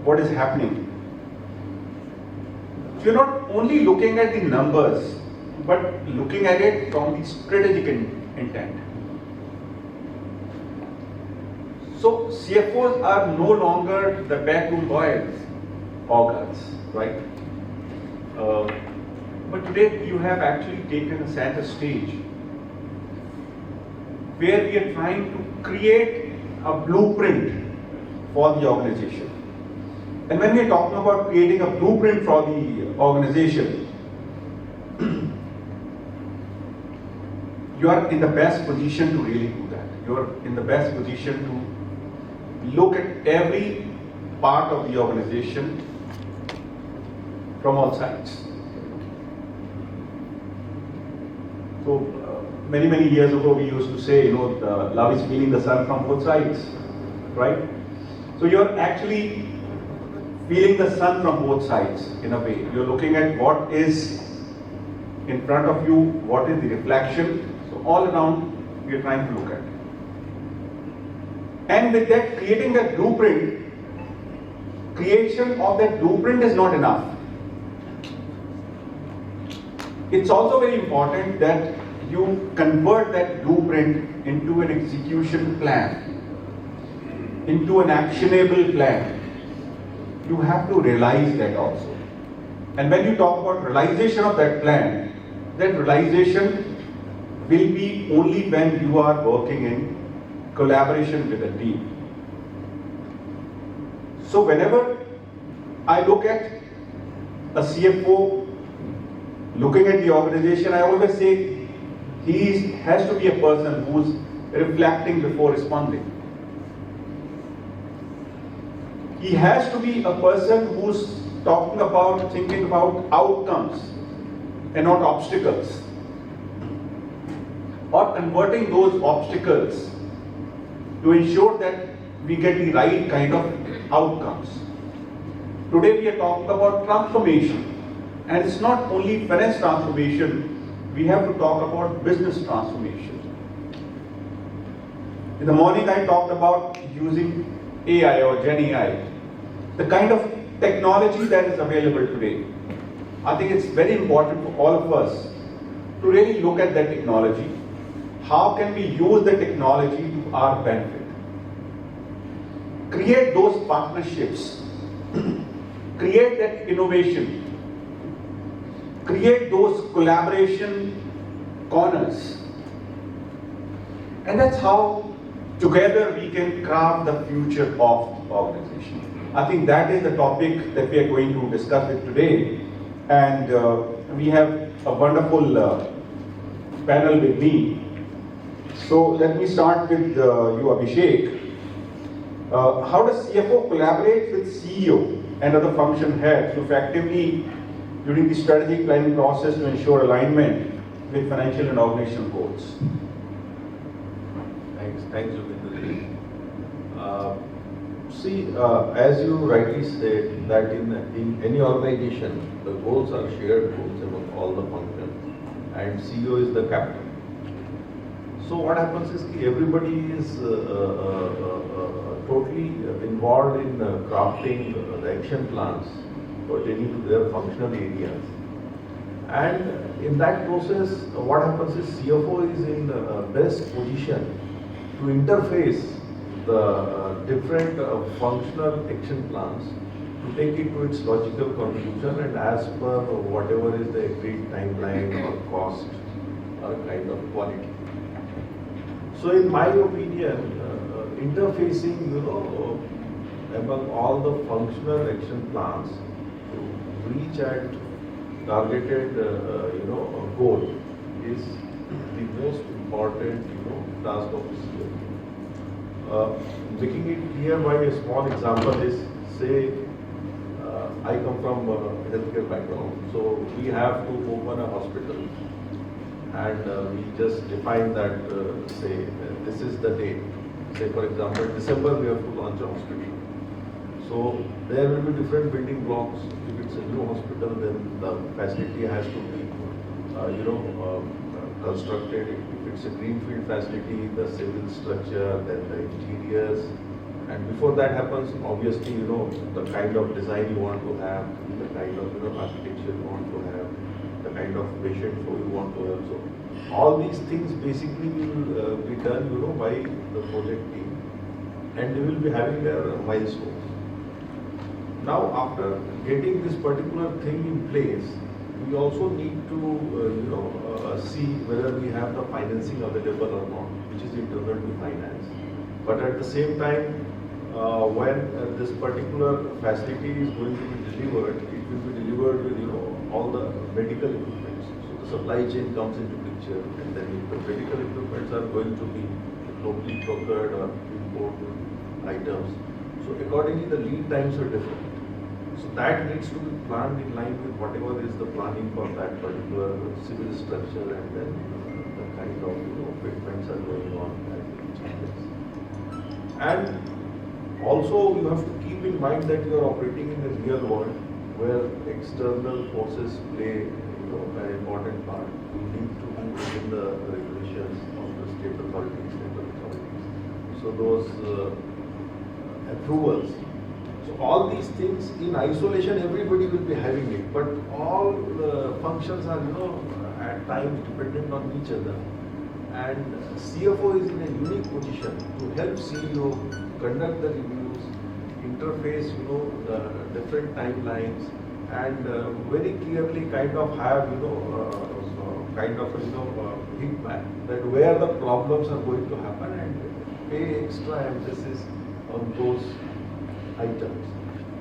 what is happening. So you're not only looking at the numbers, but looking at it from the strategic intent. So CFOs are no longer the backroom boys or girls, right? But today you have actually taken a center stage where we are trying to create a blueprint for the organization. And when we are talking about creating a blueprint for the organization, you are in the best position to really do that. You are in the best position to look at every part of the organization from all sides. So many years ago we used to say, love is feeling the sun from both sides, right? So you're actually feeling the sun from both sides in a way. You're looking at what is in front of you, what is the reflection. So all around we're trying to look at. And with that, creating that blueprint, creation of that blueprint is not enough. It's also very important that you convert that blueprint into an execution plan, into an actionable plan. You have to realize that also. And when you talk about realization of that plan, that realization will be only when you are working in collaboration with a team. So whenever I look at a CFO looking at the organization, I always say he has to be a person who's reflecting before responding. He has to be a person who's thinking about outcomes and not obstacles, or converting those obstacles to ensure that we get the right kind of outcomes. Today we are talking about transformation, and it's not only finance transformation, we have to talk about business transformation. In the morning I talked about using AI or Gen AI, the kind of technology that is available today. I think it's very important for all of us to really look at that technology. How can we use the technology to our benefit? Create those partnerships, create that innovation, create those collaboration corners. And that's how together we can craft the future of the organization. I think that is the topic that we are going to discuss it today. And we have a wonderful panel with me. So let me start with you, Abhishek. How does CFO collaborate with CEO and other function heads to effectively during the strategic planning process to ensure alignment with financial and organizational goals? Thanks, Jogendra. See, as you rightly said, that in any organization, the goals are shared goals among all the functions, and CEO is the captain. So what happens is everybody is totally involved in crafting the action plans pertaining to their functional areas. And in that process, what happens is CFO is in best position to interface the different functional action plans to take it to its logical conclusion and as per whatever is the agreed timeline or cost or kind of quality. So in my opinion, interfacing, among all the functional action plans to reach at targeted, goal is the most important, task of the CFO. Making it clear by a small example is, say, I come from a healthcare background, so we have to open a hospital, and we just define that, say, this is the date. Say, for example, December we have to launch a hospital. So there will be different building blocks. If it's a new hospital, then the facility has to be, constructed. If it's a greenfield facility, the civil structure, then the interiors, And before that happens, obviously, the kind of design you want to have, the kind of, architecture you want to have, the kind of patient flow you want to have. So all these things basically will be done, by the project team, and they will be having their milestones. Now, after getting this particular thing in place, we also need to, see whether we have the financing available or not, which is internal to finance. But at the same time, when this particular facility is going to be delivered, it will be delivered with all the medical equipment. So the supply chain comes into picture, and then if the medical equipments are going to be locally procured or imported items, so accordingly the lead times are different. So that needs to be planned in line with whatever is the planning for that particular civil structure, and then the kind of equipments are going on as each happens. And also, you have to keep in mind that you are operating in the real world where external forces play an important part. You need to be within the regulations of the state authorities, local authorities. So those approvals. So all these things in isolation, everybody will be having it, but all functions are at times dependent on each other. And CFO is in a unique position to help CEO conduct the reviews, interface, the different timelines, and very clearly kind of have, feedback that where the problems are going to happen, and pay extra emphasis on those items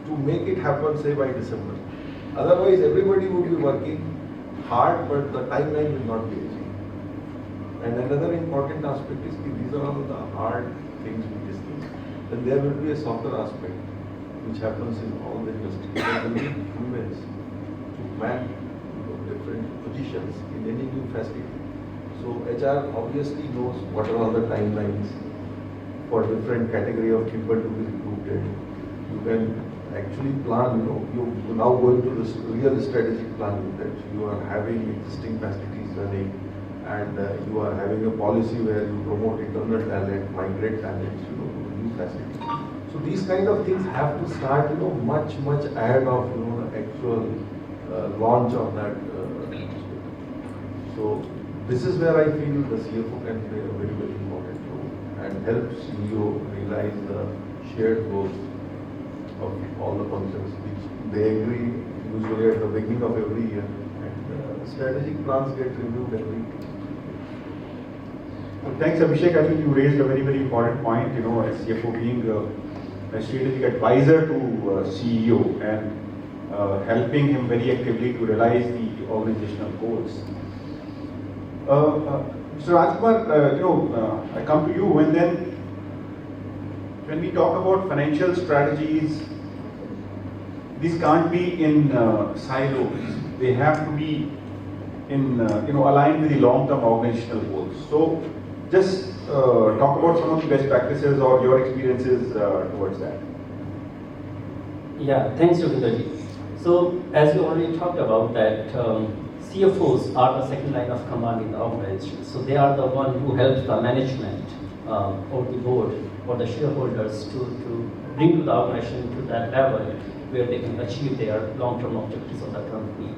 to make it happen, say by December. Otherwise, everybody would be working hard, but the timeline will not be achieved. And another important aspect is that these are all the hard things we discuss. Then there will be a softer aspect which happens in all the industry. There will be humans to man different positions in any new facility. So HR obviously knows what are all the timelines for different category of people to be recruited. You can actually plan, you now go into this real strategic planning that you are having existing facilities running, and you are having a policy where you promote internal talent, migrate talents, to new facilities. So these kind of things have to start, much ahead of, the actual launch of that. So this is where I feel the CFO can play a very, very important role and help CEO realize the shared goals of all the functions, which they agree usually at the beginning of every year, and strategic plans get reviewed every year. Thanks, Abhishek. I think you raised a very, very important point, as CFO being a strategic advisor to CEO and helping him very actively to realize the organizational goals. Mr. Rajkumar, I come to you when we talk about financial strategies, these can't be in silos. They have to be in, aligned with the long-term organizational goals. So, just talk about some of the best practices or your experiences towards that. Yeah, thanks, Jogendra. So, as you already talked about that, CFOs are the second line of command in the organization. So, they are the one who helps the management or the board or the shareholders to bring to the organization to that level where they can achieve their long-term objectives of the company.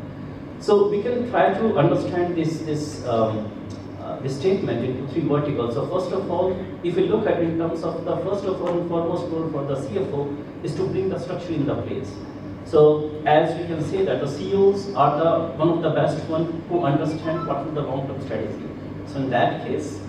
So, we can try to understand this statement into three verticals. So first of all, if we look at it in terms of the first of all and foremost goal for the CFO is to bring the structure in the place. So as we can say that the CEOs are one of the best one who understand what is the long-term strategy. So in that case,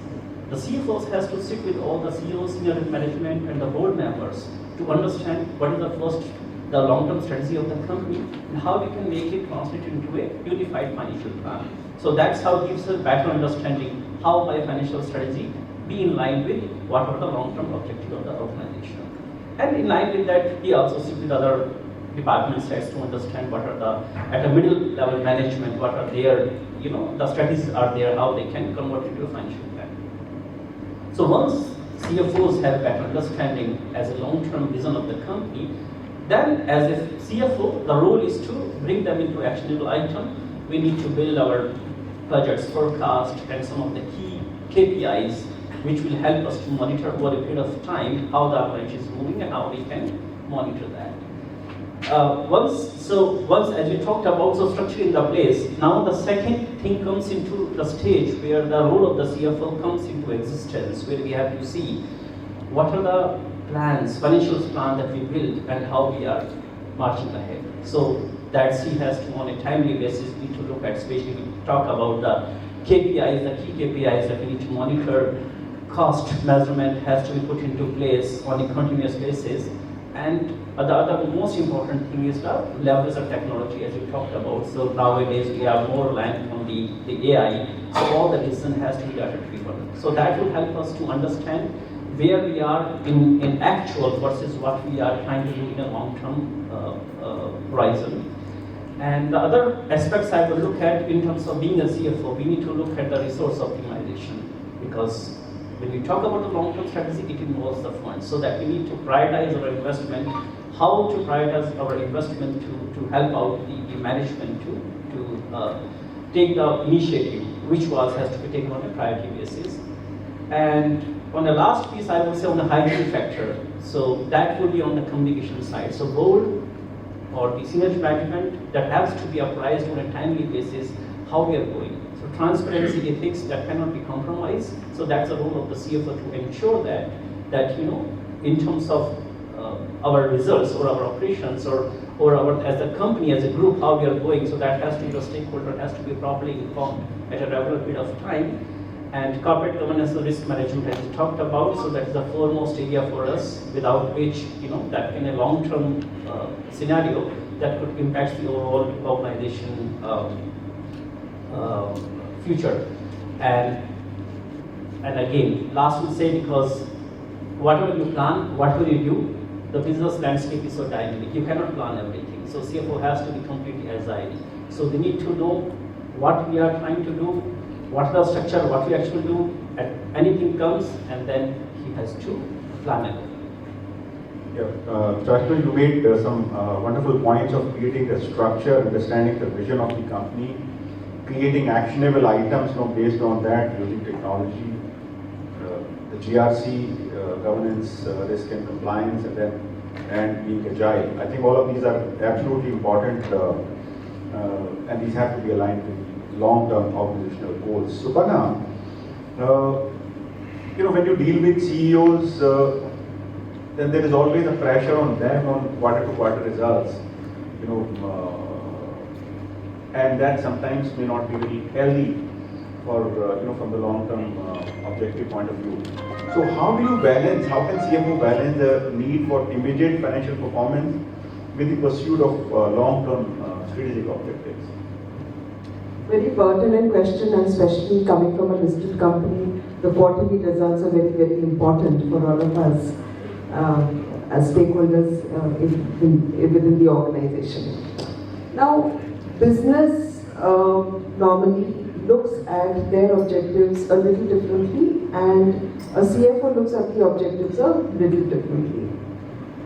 the CFOs has to sit with all the CEOs, senior management and the board members to understand what is the long-term strategy of the company and how we can make it translate into a unified financial plan. So that's how it gives a better understanding how my financial strategy be in line with what are the long-term objectives of the organization. And in line with that, we also sit with other department heads to understand what are at a middle level management, what are their, the strategies are there, how they can convert it to a financial plan. So once CFOs have better understanding as a long-term vision of the company, then as a CFO, the role is to bring them into actionable item. We need to build our budgets, forecast, and some of the key KPIs which will help us to monitor over a period of time how the organization is moving and how we can monitor that. Once as we talked about, so structure in the place, now the second thing comes into the stage where the role of the CFO comes into existence, where we have to see what are the plans, financial plan that we build and how we are marching ahead. So that he has to, on a timely basis, need to look at, especially we talk about the KPIs, the key KPIs that we need to monitor. Cost measurement has to be put into place on a continuous basis. And the other most important thing is the leverage of technology, as we talked about. So nowadays we are more reliant on the AI, so all the decision has to be data-driven. So that will help us to understand where we are in actual versus what we are trying to do in a long-term horizon. And the other aspects I will look at in terms of being a CFO, we need to look at the resource optimization, because when we talk about the long-term strategy, it involves the funds. So that we need to prioritize our investment, how to prioritize our investment to help out the management to take the initiative, which has to be taken on a priority basis. And on the last piece, I would say on the hygiene factor. So that would be on the communication side. So board or the senior management, that has to be apprised on a timely basis how we are going. So transparency, ethics, that cannot be compromised. So that's the role of the CFO to ensure that in terms of our results or our operations or our as a company, as a group, how we are going. So that has to be, the stakeholder has to be properly informed at a regular period of time. And corporate governance and risk management, as we talked about, so that's the foremost area for us, without which, that in a long-term scenario, that could impact the overall organization future. And again, last will say, because whatever you plan, whatever you do, the business landscape is so dynamic, you cannot plan everything. So CFO has to be completely agile. So they need to know what we are trying to do, what's the structure, what we actually do, and anything comes, and then he has to plan it. Yeah, Yashpal, you made some wonderful points of creating the structure, understanding the vision of the company, creating actionable items based on that, using technology, the GRC, governance, risk and compliance, and being agile. I think all of these are absolutely important, and these have to be aligned with long-term organizational goals. Suparna, when you deal with CEOs, then there is always a pressure on them on quarter-to-quarter results, and that sometimes may not be very healthy for from the long-term objective point of view. So how do you balance? How can CFO balance the need for immediate financial performance with the pursuit of long-term strategic objectives? Very pertinent question, and especially coming from a listed company, the quarterly results are very, very important for all of us as stakeholders within the organization. Now, business normally looks at their objectives a little differently, and a CFO looks at the objectives a little differently.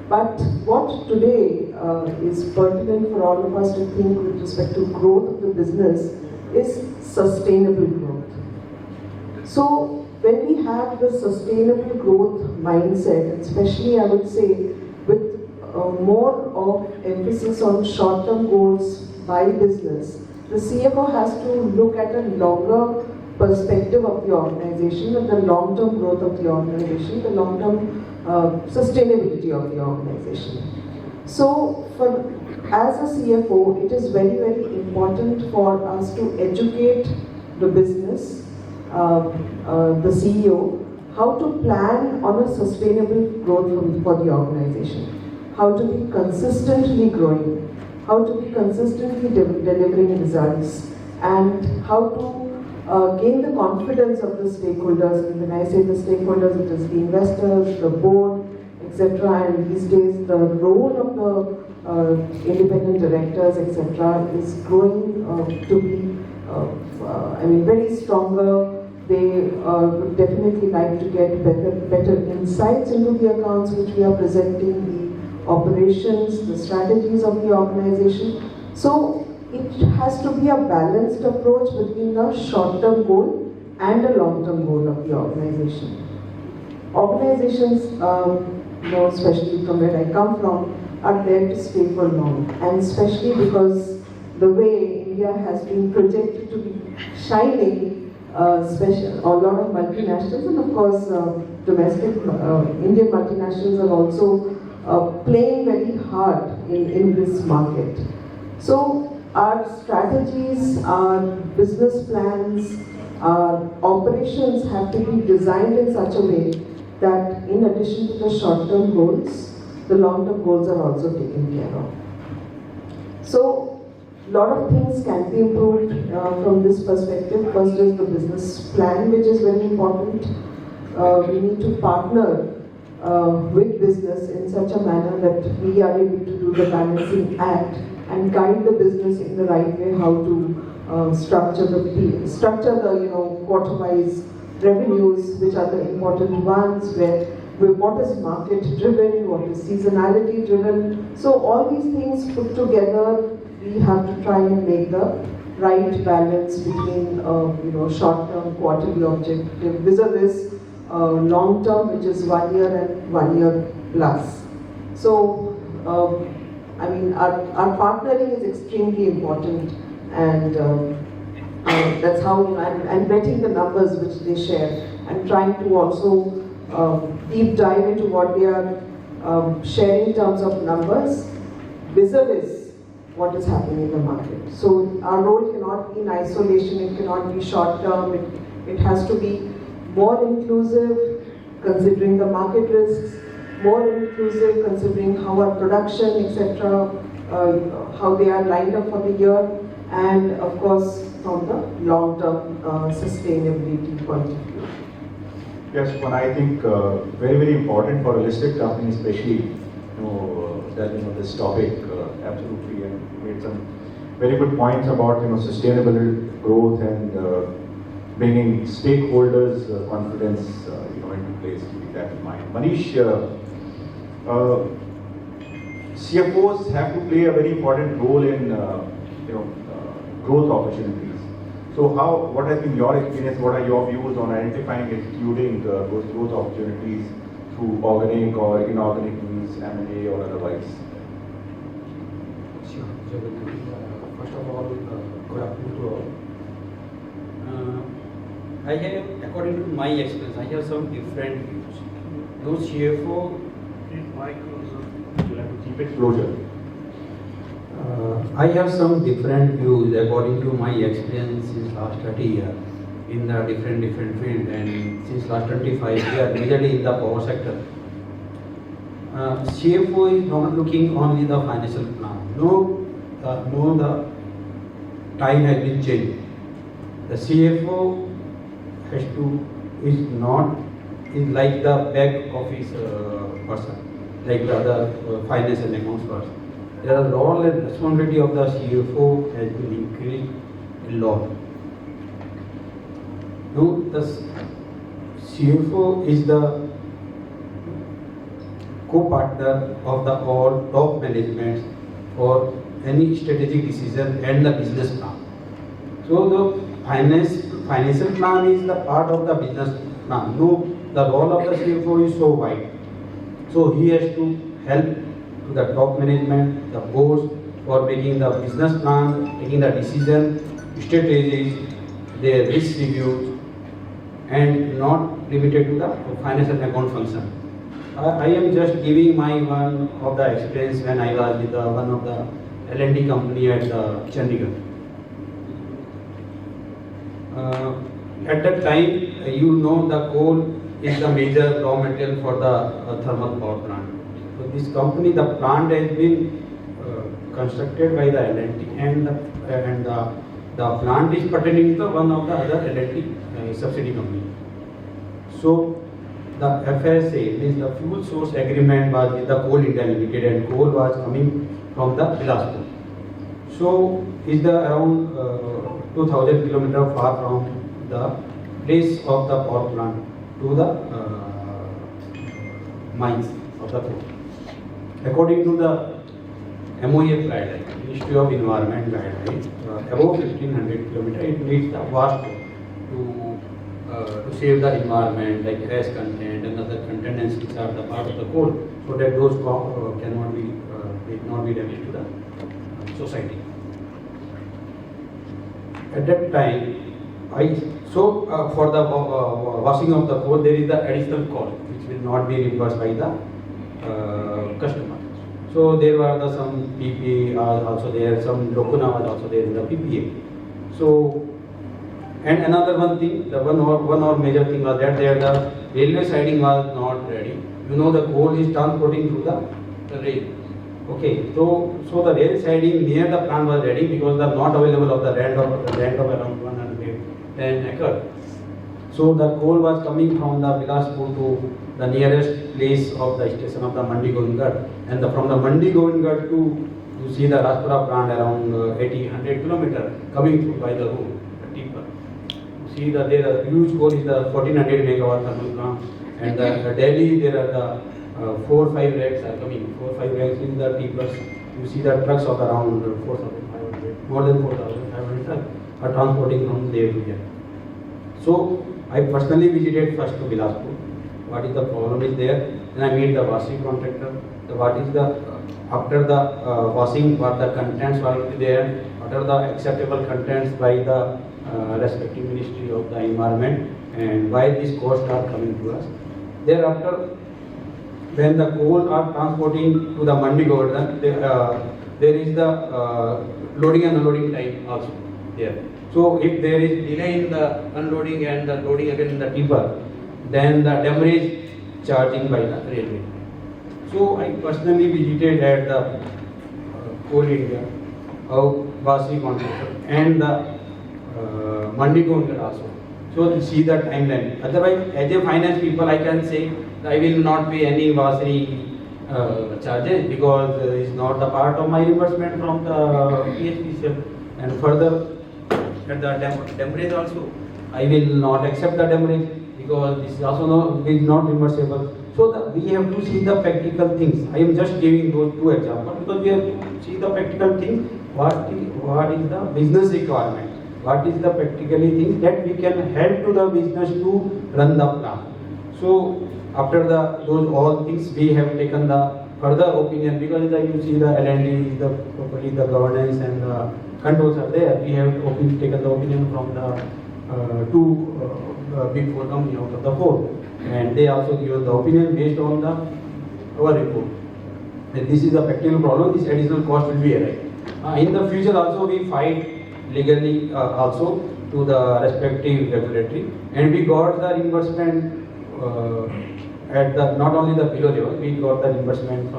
But what today is pertinent for all of us to think with respect to growth of the business is sustainable growth. So when we have the sustainable growth mindset, especially I would say with more of emphasis on short-term goals by business, the CFO has to look at a longer perspective of the organization and the long-term growth of the organization, the long-term sustainability of the organization. So as a CFO, it is very, very important for us to educate the business, the CEO, how to plan on a sustainable growth for the organization, how to be consistently growing, how to be consistently delivering results, and how to gain the confidence of the stakeholders. And when I say the stakeholders, it is the investors, the board, etc. And these days, the role of the independent directors, etc., is growing to be, very stronger. They would definitely like to get better insights into the accounts which we are presenting, the operations, the strategies of the organization. So it has to be a balanced approach between the short-term goal and a long-term goal of the organization. Organizations, especially from where I come from, are there to stay for long, and especially because the way India has been projected to be shining, especially a lot of multinationals, and of course domestic Indian multinationals are also playing very hard in this market. So our strategies, our business plans, our operations have to be designed in such a way that in addition to the short-term goals, the long-term goals are also taken care of. So a lot of things can be improved from this perspective. First is the business plan, which is very important. We need to partner with business in such a manner that we are able to do the balancing act and guide the business in the right way, how to structure the quarter-wise revenues, which are the important ones, where what is market driven, what is seasonality driven. So all these things put together, we have to try and make the right balance between short-term quarterly objective vis-a-vis long-term, which is 1 year and 1 year plus. So our partnering is extremely important, and that's how and vetting the numbers which they share, and trying to also deep dive into what they are sharing in terms of numbers vis-a-vis what is happening in the market. So our role cannot be in isolation, it cannot be short term, it has to be more inclusive, considering the market risks, more inclusive considering how our production, etc., how they are lined up for the year, and of course from the long-term sustainability point of view. Yes, one I think very, very important for a listed company, especially this topic absolutely, and made some very good points about sustainable growth and bringing stakeholders' confidence into place. Keep that in mind. Manish, CFOs have to play a very important role in growth opportunities. So what has been your experience? What are your views on identifying, excluding those growth opportunities through organic or inorganic means, M&A or otherwise? Sure. First of all, good afternoon to all. I have, according to my experience, I have some different views. Those CFO, You'll have to keep it closer. I have some different views according to my experience since last 30 years in the different field, and since last 25 years, majorly in the power sector. CFO is not looking only the financial plan. No, the time has been changed. The CFO is like the back office person, like the other finance and accounts person. The role and responsibility of the CFO has been increased a lot. Now, the CFO is the co-partner of the all top management for any strategic decision and the business plan. So the financial plan is the part of the business plan. No, the role of the CFO is so wide. So he has to help to the top management, the boards, for making the business plan, taking the decision, strategies, their risk reviews, and not limited to the financial account function. I am just giving my one of the experience when I was with one of the L&D company at Chandigarh. At that time, the coal is the major raw material for the thermal power plant. So this company, the plant has been constructed by the L&T, and the plant is pertaining to one of the other L&T subsidy company. So the FSA, means the fuel source agreement, was with the Coal India Limited, and coal was coming from the Bilaspur. So is the around 2000 kilometers far from the place of the power plant to the mines of the coal. According to the MOEF guideline, Ministry of Environment guideline, above 1500 kilometers, it needs the vast to to save the environment, like ash content and other contaminants which are the part of the coal, so that those cannot be damaged to the society. At that time, for the washing of the coal, there is the additional cost which will not be reimbursed by the customer. So there were some PPA also there, some lacuna was also there in the PPA. So, and another one thing, the one or major thing was that there the railway siding was not ready. You know, the coal is transporting through the rail. Okay, so the rail siding near the plant was ready because the not available of the land of around 110 acres. So the coal was coming from the Bilaspur to the nearest place of the station of the Mandi Govindgarh, and from the Mandi Govindgarh to you see the Rajpura plant around 80-100 kilometers coming through by the road, the tipper. See that there are huge coal is the 1400 megawatt thermal plant, and the Delhi there are the 4-5 racks are coming. 4-5 racks in the tippers. You see the trucks of around 4,500, more than 4,500 trucks are transporting from there to here. So I personally visited first to Bilaspur. What is the problem is there? Then I meet the washing contractor. What is the after the washing, what the contents are there? What are the acceptable contents by the respective Ministry of the Environment, and why these costs are coming to us? Thereafter, when the coal are transporting to the Mandi Govardhan, there is the loading and unloading time also there. So if there is delay in the unloading and the loading again in the tipper, then the demurrage charging by the railway. So I personally visited at the Coal India, Vasi contractor, and the Mandi Govindgarh also. So to see the timeline. Otherwise, as a finance people, I can say I will not pay any Vasri charges because it's not the part of my reimbursement from the PHPCL. And further, at the demurrage also, I will not accept the demurrage because this is also not reimbursable. So we have to see the practical things. I am just giving those two examples because we have to see the practical things. What is the business requirement? What is the practically things that we can help to the business to run the plant? So after those all things, we have taken the further opinion because you see the L&D, the property, the governance and the controls are there. We have taken the opinion from the two big four companies out of the four, and they also given the opinion based on our report. And this is a practical problem. This additional cost will be arrived. In the future also we fight legally also to the respective regulatory, and we got the reimbursement at the not only the below level, we got the reimbursement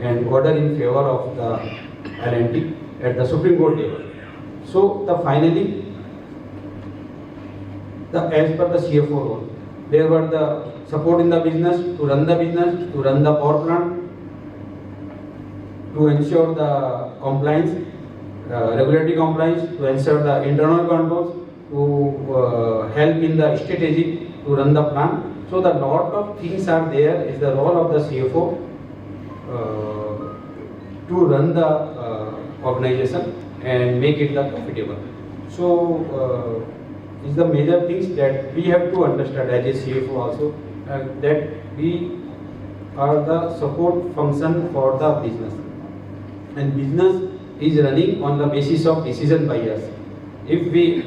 and order in favor of the L&T at the Supreme Court level. So finally, as per the CFO role, there were the support in the business, to run the power plant, to ensure the compliance, regulatory compliance, to ensure the internal controls, to help in the strategy to run the plant. So the lot of things are there. Is the role of the CFO to run the organization and make it the profitable. So is the major things that we have to understand as a CFO also, that we are the support function for the business, and business is running on the basis of decision by us. If we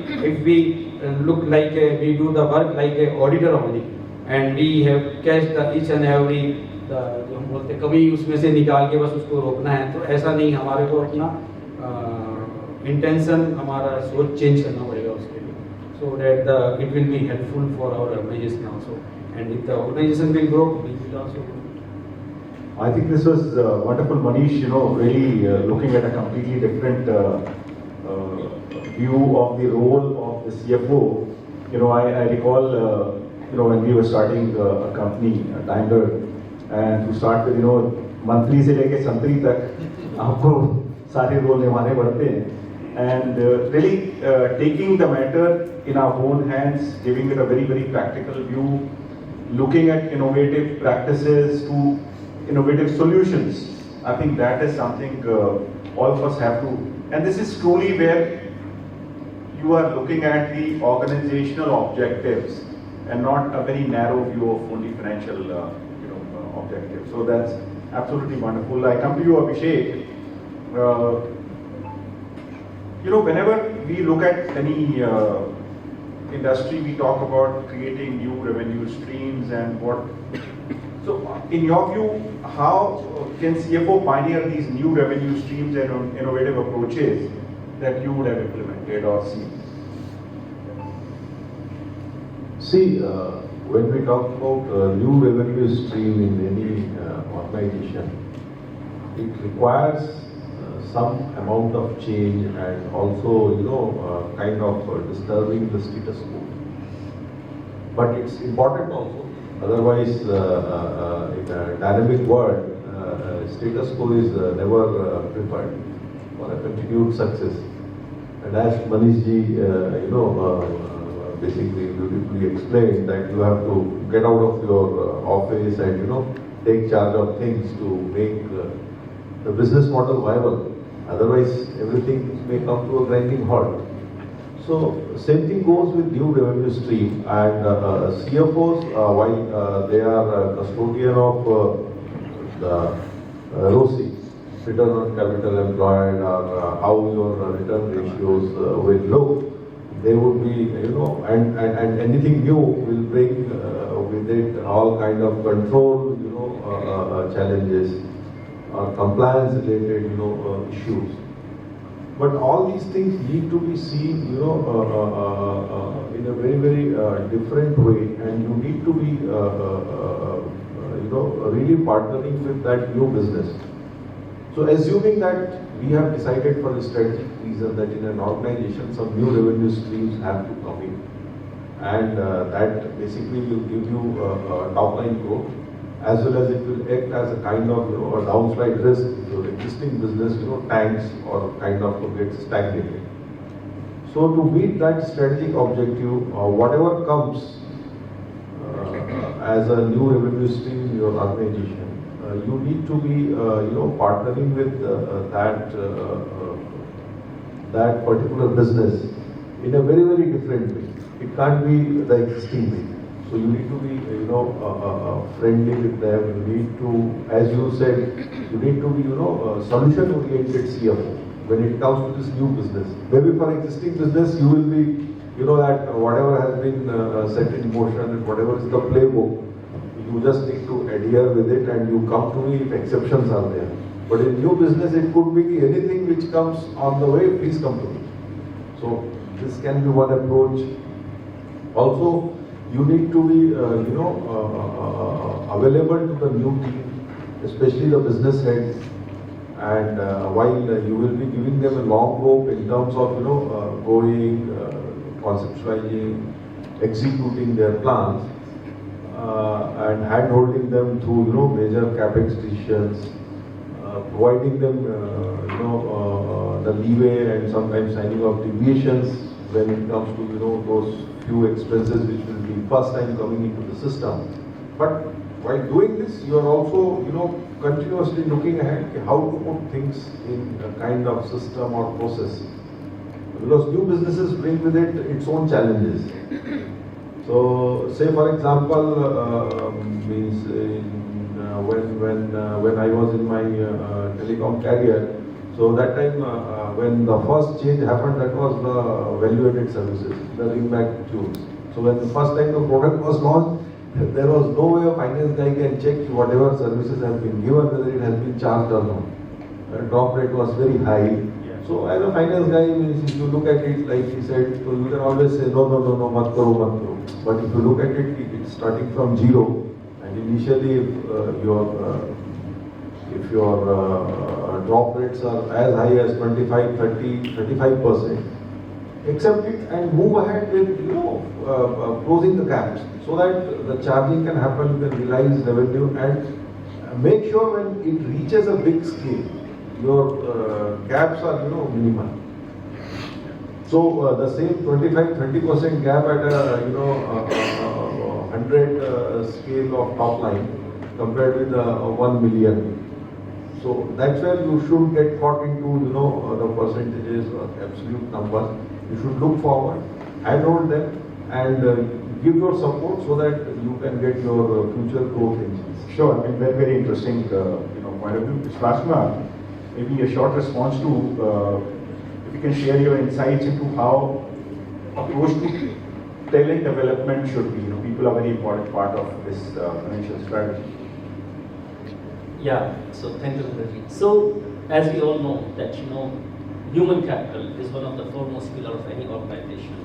look like we do the work like a auditor only, and we have catch the each and every जो हम बोलते कभी उसमें से निकाल के बस उसको रोकना है, तो ऐसा नहीं. हमारे को अपना इंटेंशन, हमारा सोच चेंज करना पड़ेगा उसके लिए, so that it will be helpful for our organization also, and if the organization will grow, we will also grow. I think this was wonderful, Manish, really looking at a completely different view of the role of the CFO. I recall, when we were starting a company, Daimler, and to start with, monthly से लेके संतरी तक आपको सारे role निभाने पड़ते हैं, and really taking the matter in our own hands, giving it a very, very practical view, looking at innovative practices to innovative solutions. I think that is something all of us have to, and this is truly where you are looking at the organizational objectives and not a very narrow view of only financial objectives. So that's absolutely wonderful. I come to you, Abhishek. Whenever we look at any industry, we talk about creating new revenue streams and what. So, in your view, how can CFO pioneer these new revenue streams and innovative approaches that you would have implemented or seen? See, when we talk about new revenue stream in any organization, it requires some amount of change and also, kind of disturbing the status quo. But it's important also. Otherwise, in a dynamic world, status quo is never preferred for a continued success. And as Manish ji, basically beautifully explained that you have to get out of your office and take charge of things to make the business model viable. Otherwise, everything may come to a grinding halt. So, same thing goes with new revenue stream, and CFOs, while they are custodian of the ROCE, return on capital employed, or how your return ratios will look, they would be, and anything new will bring with it all kind of control, challenges, or compliance related, issues. But all these things need to be seen, in a very, very different way, and you need to be, really partnering with that new business. So, assuming that we have decided for a strategic reason that in an organization some new revenue streams have to come in, and that basically will give you top line growth, as well as it will act as a kind of a downside risk if your existing business tanks or kind of gets stagnated. So to meet that strategic objective, whatever comes as a new revenue stream in your organization, you need to be partnering with that particular business in a very, very different way. It can't be the existing way. So you need to be, friendly with them. You need to, as you said, you need to be, solution-oriented CFO when it comes to this new business. Maybe for existing business, you will be, that whatever has been set in motion and whatever is the playbook, you just need to adhere with it, and you come to me if exceptions are there. But in new business, it could be anything which comes on the way. Please come to me. So this can be one approach. Also, you need to be, available to the new team, especially the business heads. And while you will be giving them a long rope in terms of, going, conceptualizing, executing their plans, and hand-holding them through, major capex decisions, providing them, the leeway and sometimes signing off deviations when it comes to, those few expenses which will be first time coming into the system. But while doing this, you are also, continuously looking ahead how to put things in a kind of system or process. Because new businesses bring with it its own challenges. So, say for example, when I was in my telecom career, so that time when the first change happened, that was the value-added services, the ring-back tunes. So when the first time the product was launched, there was no way a finance guy can check whatever services have been given, whether it has been charged or not. The drop rate was very high. So as a finance guy, if you look at it, like he said, so you can always say, no, mat karo, mat karo. But if you look at it, it's starting from zero. And initially, if your drop rates are as high as 25, 30, 35%, accept it and move ahead with, closing the gaps so that the charging can happen, you can realize revenue, and make sure when it reaches a big scale, your gaps are, minimal. So the same 25-30% gap at a 100 scale of top line compared with 1 million. So that's where you should get caught into the percentages or absolute numbers. You should look forward, handhold them, and give your support so that you can get your future growth engines. Sure, I mean, very, very interesting, point of view. Suparna, maybe a short response to, if you can share your insights into how approach to talent development should be. People are a very important part of this financial strategy. Yeah, so thank you, Ruchika. So, as we all know that, human capital is one of the foremost pillars of any organization.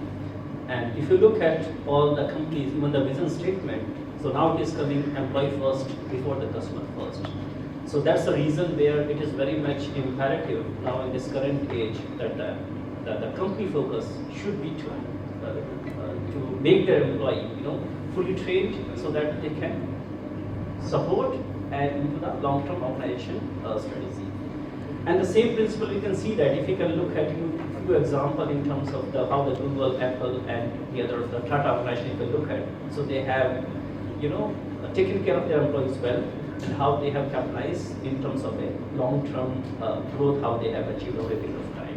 And if you look at all the companies, even the vision statement, so now it is coming employee first before the customer first. So that's the reason where it is very much imperative now in this current age that the company focus should be to make their employee, fully trained so that they can support and into the long-term organization strategy. And the same principle you can see that if you can look at few example in terms of how the Google, Apple, and the other the Tata organization if you look at, so they have taken care of their employees well, and how they have capitalized in terms of a long-term growth, how they have achieved over a period of time.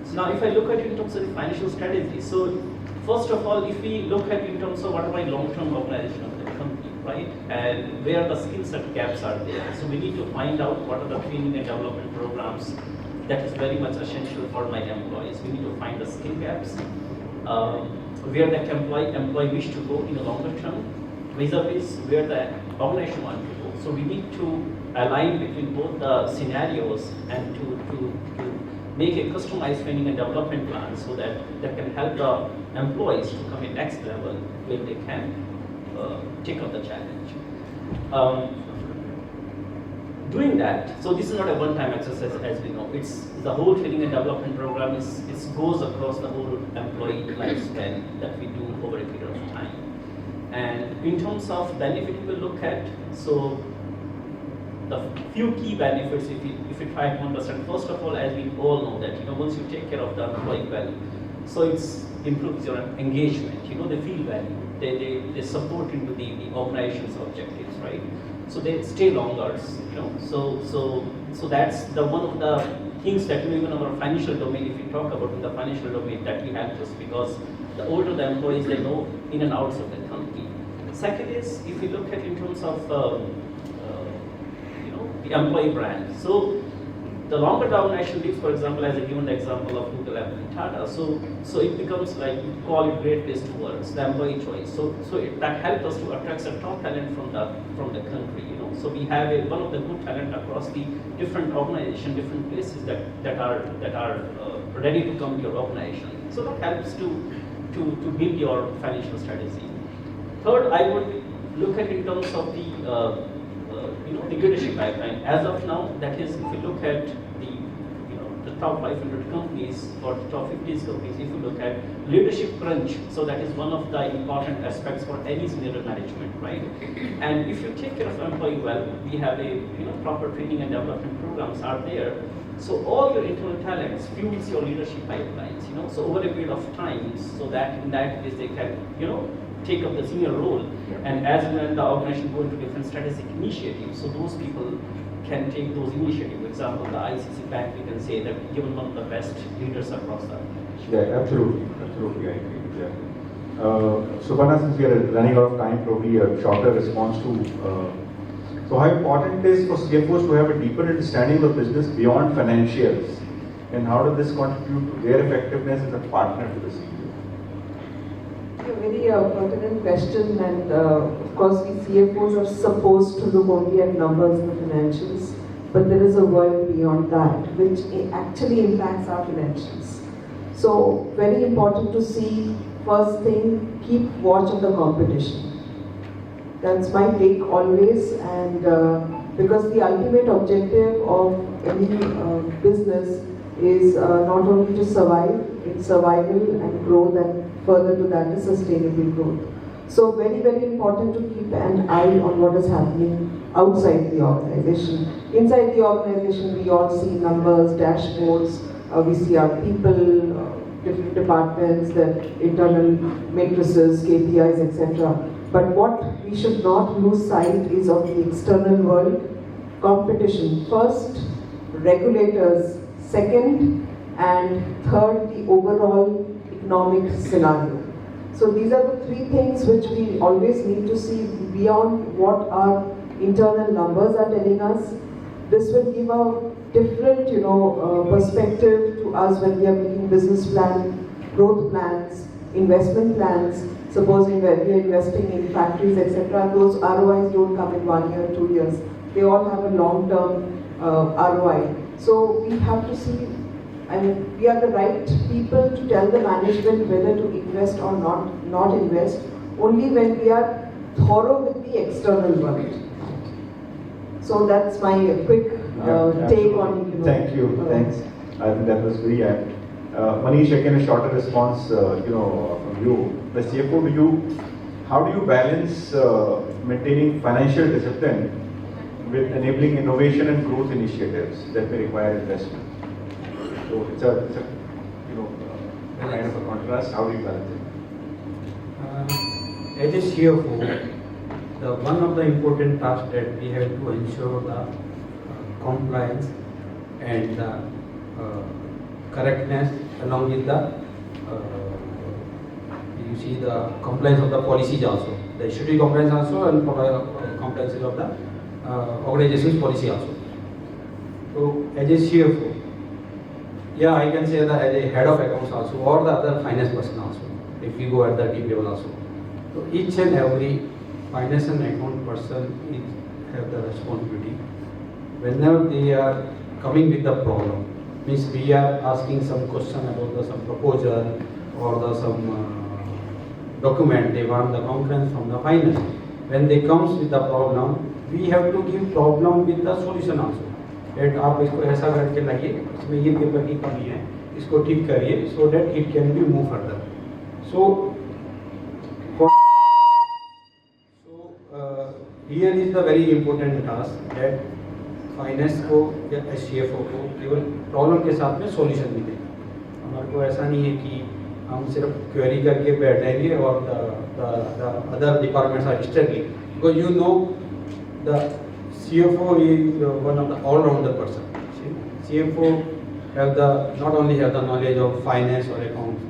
So now if I look at it in terms of the financial strategy, so first of all, if we look at in terms of what are my long-term organization of the company, right, and where the skill set gaps are there. So we need to find out what are the training and development programs that is very much essential for my employees. We need to find the skill gaps, where the employee wish to go in a longer term, vis-a-vis where the organization want to go. So we need to align between both the scenarios and to make a customized training and development plan so that can help the employees to come in next level where they can take up the challenge. Doing that, so this is not a one-time exercise as we know. It's the whole training and development program goes across the whole employee lifespan that we do over a period of time. And in terms of benefit we will look at, so the few key benefits if you try to understand. First of all, as we all know that once you take care of the employee well, so it improves your engagement. They feel value. They support into the organization's objectives, right? So they stay longer. So that's the one of the things that even our financial domain, if we talk about in the financial domain, that we help us because the older the employees, they know in and outs of the company. Second is if you look at in terms of the employee brand. So the longer the organization lives, for example, as I given the example of Google, Apple, and Tata, so it becomes like we call it great place to work, it's the employee choice. So that helps us to attract the top talent from the country. So we have one of the good talent across the different organization, different places that are ready to come to your organization. So that helps to build your financial strategy. Third, I would look at in terms of the leadership pipeline. As of now, that is, if you look at the top 500 companies or the top 50 companies, if you look at leadership crunch, so that is one of the important aspects for any senior management, right? And if you take care of employee well, we have a proper training and development programs are there. So all your internal talents fuels your leadership pipelines, so over a period of time, so that in that case they can, take up the senior role. And as when the organization go into different strategic initiatives, so those people can take those initiatives. For example, the ICC Bank, we can say that given one of the best leaders across the organization. Yeah, absolutely, I agree. Yeah. Suparna, since we are running out of time, probably a shorter response to. So how important it is for CFOs to have a deeper understanding of business beyond financials, and how does this contribute to their effectiveness as a partner to the CEO? A very pertinent question, and of course we CFOs are supposed to look only at numbers and the financials, but there is a world beyond that which actually impacts our financials. So very important to see, first thing, keep watch of the competition. That's my take always, and because the ultimate objective of any business is not only to survive, it's survival and growth, and further to that is sustainable growth. So very, very important to keep an eye on what is happening outside the organization. Inside the organization, we all see numbers, dashboards, we see our people, different departments, the internal matrices, KPIs, etc. But what we should not lose sight is of the external world, competition first, regulators second, and third, the overall economic scenario. So these are the three things which we always need to see beyond what our internal numbers are telling us. This will give a different, perspective to us when we are making business plan, growth plans, investment plans. Supposing that we are investing in factories, etc., those ROIs don't come in 1 year, 2 years. They all have a long-term ROI. So we have to see, we are the right people to tell the management whether to invest or not invest, only when we are thorough with the external world. So that's my quick take on, Thank you, thanks. I think that was very apt. Manish, again a shorter response, from you. The CFO, how do you balance maintaining financial discipline with enabling innovation and growth initiatives that may require investment? So it's a kind of a contrast. How do you balance it? As a CFO, one of the important tasks that we have to ensure the compliance and the correctness along with the you see the compliance of the policies also, the statutory compliance also, and compliance of the organization's policy also. So as a CFO, yeah, I can say that as a head of accounts also, or the other finance person also, if we go at the deep level also. So each and every finance and account person have the responsibility. Whenever they are coming with the problem, means we are asking some question about some proposal or some document, they want the concurrence from the finance. When they comes with the problem, we have to give problem with the solution also. That आप इसको ऐसा करके लाइए, इसमें ये paper की कमी है, इसको ठीक करिए, so that it can be move further. So here is the very important task that finance को या CFO को केवल प्रॉब्लम के साथ में सॉल्यूशन भी देगा। हमारे को ऐसा नहीं है कि हम सिर्फ क्वेरी करके बैठ जाएंगे और the other departments are struggling, because the CFO is one of the all-rounder person. CFO not only have the knowledge of finance or accounts,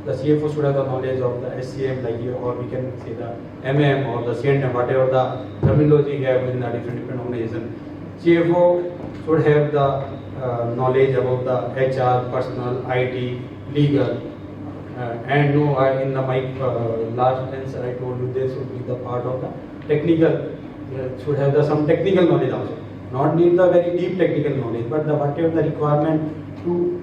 the CFO should have the knowledge of the SCM, or we can say the MM or the CNM, whatever the terminology have in the different organizations. CFO should have the knowledge about the HR, personal, IT, legal, and in my last answer I told you this would be the part of the technical, should have some technical knowledge also. Not need the very deep technical knowledge, but whatever the requirement to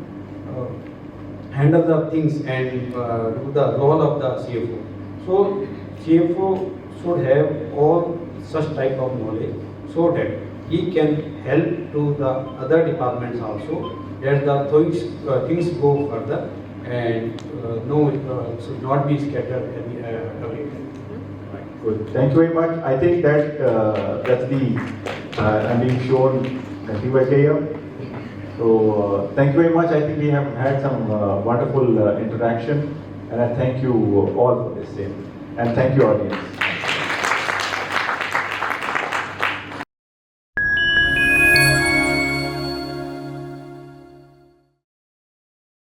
handle the things and do the role of the CFO. So CFO should have all such type of knowledge so that he can help to the other departments also, that the things go further and it should not be scattered everywhere. Good. Thank you very much. I think that that's I'm being shown that you were here. So thank you very much. I think we have had some wonderful interaction, and I thank you all for this same. And thank you, audience.